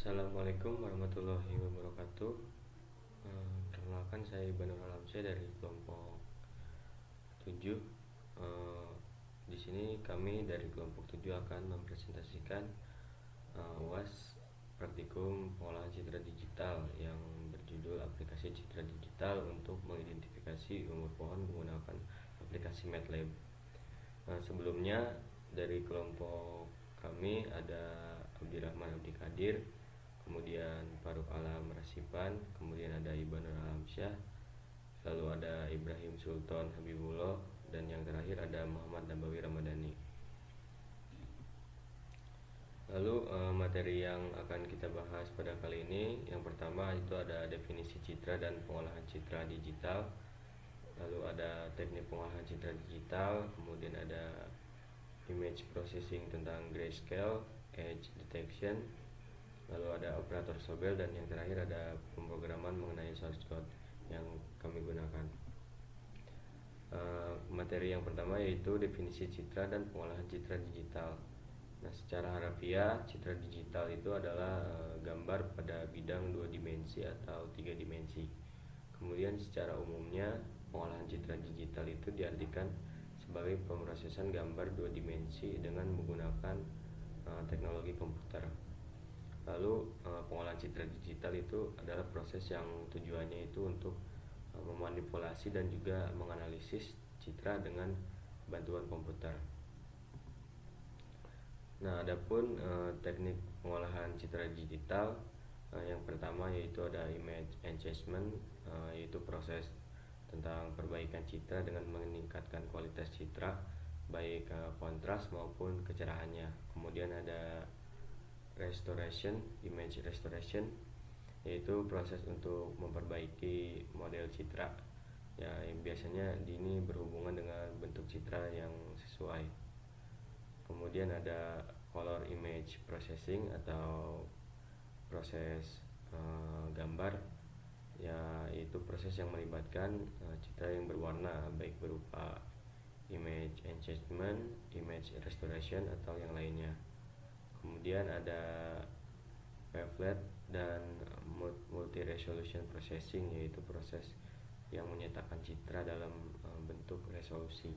Assalamualaikum warahmatullahi wabarakatuh. Perkenalkan, saya Ibanur Alamsyah dari kelompok 7. Di sini kami dari kelompok 7 akan mempresentasikan UAS Praktikum Pengolahan Citra Digital yang berjudul Aplikasi Citra Digital untuk mengidentifikasi umur pohon menggunakan aplikasi MATLAB. Sebelumnya dari kelompok kami ada Abdirrahman Abdi Kadir, kemudian Faruk Alam Rasipan, kemudian ada Ibanur Alamsyah, lalu ada Ibrahim Sultan Habibullah, dan yang terakhir ada Muhammad Nabawi Ramadhani. Lalu materi yang akan kita bahas pada kali ini, yang pertama itu ada definisi citra dan pengolahan citra digital, lalu ada teknik pengolahan citra digital, kemudian ada image processing tentang grayscale, edge detection, lalu ada operator Sobel, dan yang terakhir ada pemrograman mengenai source code yang kami gunakan. Materi yang pertama yaitu definisi citra dan pengolahan citra digital. Nah, secara harafiah, citra digital itu adalah gambar pada bidang 2 dimensi atau 3 dimensi. Kemudian secara umumnya, pengolahan citra digital itu diartikan sebagai pemrosesan gambar 2 dimensi dengan menggunakan teknologi komputer. Lalu pengolahan citra digital itu adalah proses yang tujuannya itu untuk memanipulasi dan juga menganalisis citra dengan bantuan komputer. Nah, adapun teknik pengolahan citra digital, yang pertama yaitu ada image enhancement, yaitu proses tentang perbaikan citra dengan meningkatkan kualitas citra baik kontras maupun kecerahannya. Kemudian ada restoration, image restoration, yaitu proses untuk memperbaiki model citra ya, yang biasanya ini berhubungan dengan bentuk citra yang sesuai. Kemudian ada color image processing atau proses gambar ya, itu proses yang melibatkan citra yang berwarna baik berupa image enhancement, image restoration atau yang lainnya. Kemudian ada wavelet dan multi resolution processing, yaitu proses yang menyatakan citra dalam bentuk resolusi.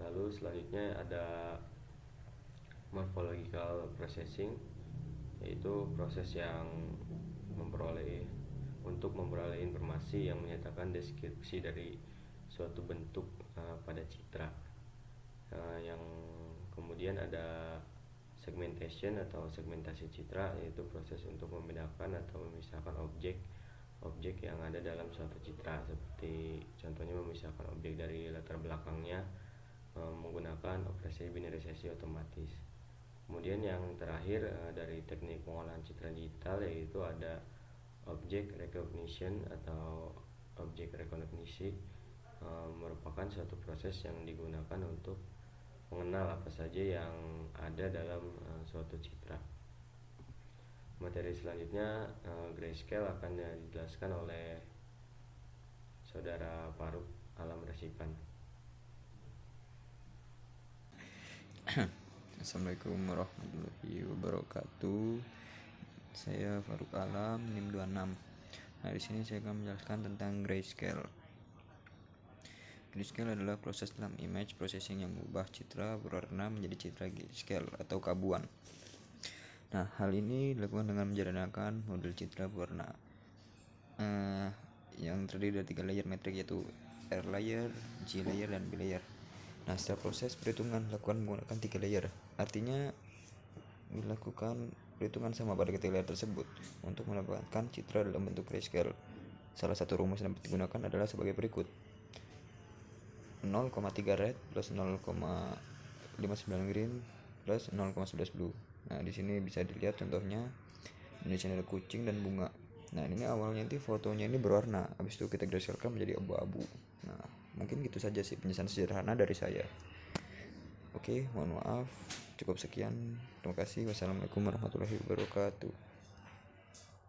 Lalu selanjutnya ada morphological processing, yaitu proses yang memperoleh informasi yang menyatakan deskripsi dari suatu bentuk pada citra. Yang kemudian ada segmentation atau segmentasi citra, yaitu proses untuk membedakan atau memisahkan objek yang ada dalam suatu citra, seperti contohnya memisahkan objek dari latar belakangnya menggunakan operasi binarisasi otomatis. Kemudian yang terakhir dari teknik pengolahan citra digital yaitu ada object recognition atau object rekognisi, merupakan suatu proses yang digunakan untuk mengenal apa saja yang ada dalam suatu citra. Materi selanjutnya grayscale akan dijelaskan oleh saudara Faruk Alam Rasipan. Assalamualaikum warahmatullahi wabarakatuh. Saya Faruk Alam, NIM 26. Nah, di sini saya akan menjelaskan tentang grayscale. Grayscale adalah proses dalam image processing yang mengubah citra berwarna menjadi citra grayscale atau kabuan. Nah, hal ini dilakukan dengan menjadikan model citra berwarna yang terdiri dari 3 layer metrik, yaitu R layer, G layer, dan B layer. Nah, setelah proses perhitungan dilakukan menggunakan 3 layer, artinya dilakukan perhitungan sama pada ketiga layer tersebut untuk mendapatkan citra dalam bentuk grayscale. Salah satu rumus yang dapat digunakan adalah sebagai berikut: 0,3 red plus 0,59 green plus 0,11 blue. Nah, di sini bisa dilihat contohnya. Di sini ada kucing dan bunga. Nah, ini awalnya nanti fotonya ini berwarna, habis itu kita grayscalekan menjadi abu-abu. Nah, mungkin gitu saja sih penjelasan sederhana dari saya. Oke, mohon maaf, cukup sekian. Terima kasih. Wassalamualaikum warahmatullahi wabarakatuh.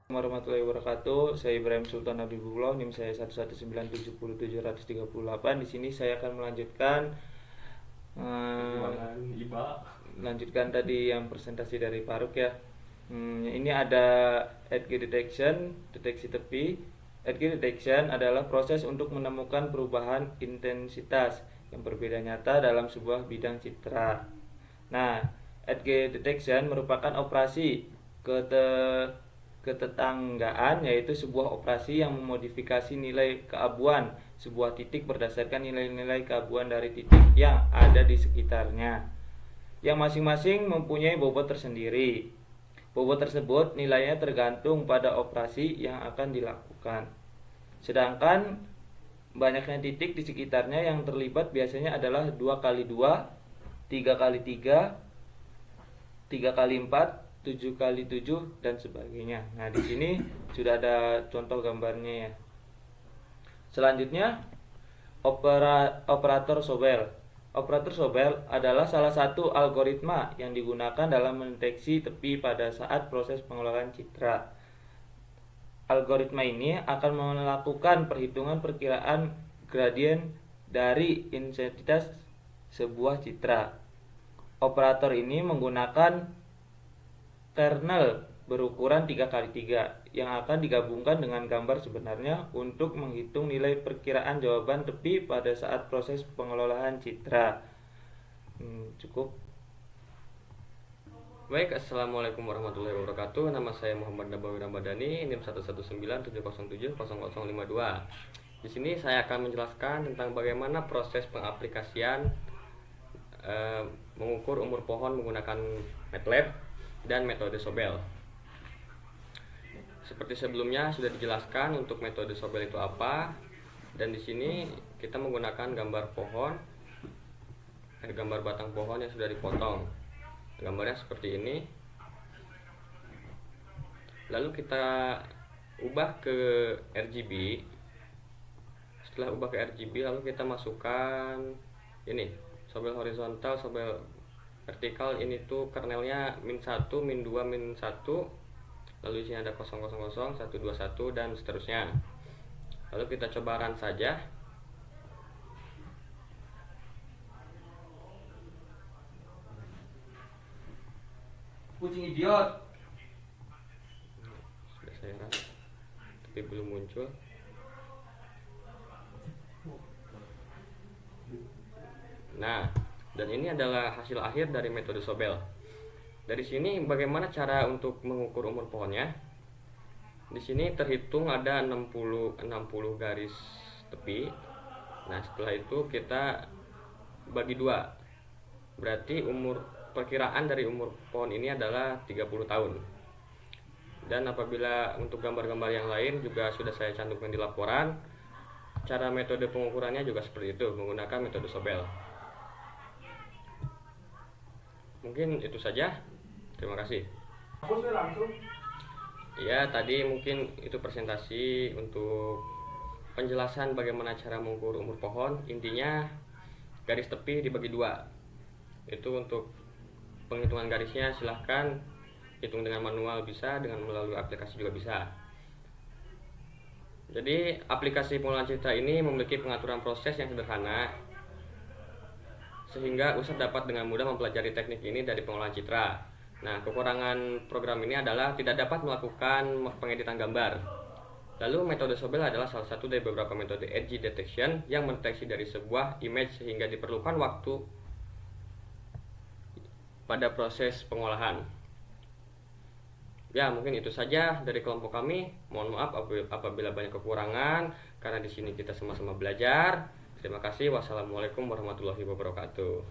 Warahmatullahi wabarakatuh. Saya Ibrahim Sultan Habibullah, NIM saya 1190738. Di sini saya akan melanjutkan tadi yang presentasi dari Faruk ya. Ini ada edge detection, deteksi tepi. Edge detection adalah proses untuk menemukan perubahan intensitas yang berbeda nyata dalam sebuah bidang citra. Nah, edge detection merupakan operasi ketetanggaan, yaitu sebuah operasi yang memodifikasi nilai keabuan sebuah titik berdasarkan nilai-nilai keabuan dari titik yang ada di sekitarnya, yang masing-masing mempunyai bobot tersendiri. Bobot tersebut nilainya tergantung pada operasi yang akan dilakukan. Sedangkan banyaknya titik di sekitarnya yang terlibat biasanya adalah 2x2, 3x3, 3x4, 7x7 dan sebagainya. Nah, di sini sudah ada contoh gambarnya ya. Selanjutnya, operator Sobel. Operator Sobel adalah salah satu algoritma yang digunakan dalam mendeteksi tepi pada saat proses pengelolaan citra. Algoritma ini akan melakukan perhitungan perkiraan gradien dari intensitas sebuah citra. Operator ini menggunakan kernel berukuran 3x3 yang akan digabungkan dengan gambar sebenarnya untuk menghitung nilai perkiraan jawaban tepi pada saat proses pengelolaan citra. Cukup. Baik, assalamualaikum warahmatullahi wabarakatuh. Nama saya Muhammad Nabawi Ramadhani, NIM 11970700052. Di sini saya akan menjelaskan tentang bagaimana proses pengaplikasian mengukur umur pohon menggunakan MATLAB dan metode Sobel. Seperti sebelumnya sudah dijelaskan untuk metode Sobel itu apa, dan di sini kita menggunakan gambar pohon, gambar batang pohon yang sudah dipotong. Gambarnya seperti ini. Lalu kita ubah ke RGB. Setelah ubah ke RGB, lalu kita masukkan ini Sobel horizontal, Sobel vertikal. Ini tuh kernelnya -1, -2, -1. Lalu di sini ada 000, 121 dan seterusnya. Lalu kita coba run saja. Kucing idiot. Sudah saya run, tapi belum muncul. Nah, dan ini adalah hasil akhir dari metode Sobel. Dari sini bagaimana cara untuk mengukur umur pohonnya? Di sini terhitung ada 60 garis tepi. Nah, setelah itu kita bagi 2. Berarti perkiraan dari umur pohon ini adalah 30 tahun. Dan apabila untuk gambar-gambar yang lain juga sudah saya cantumkan di laporan. Cara metode pengukurannya juga seperti itu, menggunakan metode Sobel. Mungkin itu saja. Terima kasih. Ya, tadi mungkin itu presentasi untuk penjelasan bagaimana cara mengukur umur pohon. Intinya garis tepi dibagi 2. Itu untuk penghitungan garisnya silahkan hitung dengan manual bisa, dengan melalui aplikasi juga bisa. Jadi aplikasi pengelolaan citra ini memiliki pengaturan proses yang sederhana, sehingga user dapat dengan mudah mempelajari teknik ini dari pengelolaan citra. Nah, kekurangan program ini adalah tidak dapat melakukan pengeditan gambar. Lalu metode Sobel adalah salah satu dari beberapa metode edge detection yang mendeteksi dari sebuah image sehingga diperlukan waktu pada proses pengolahan. Ya, mungkin itu saja dari kelompok kami. Mohon maaf apabila banyak kekurangan, karena di sini kita sama-sama belajar. Terima kasih. Wassalamualaikum warahmatullahi wabarakatuh.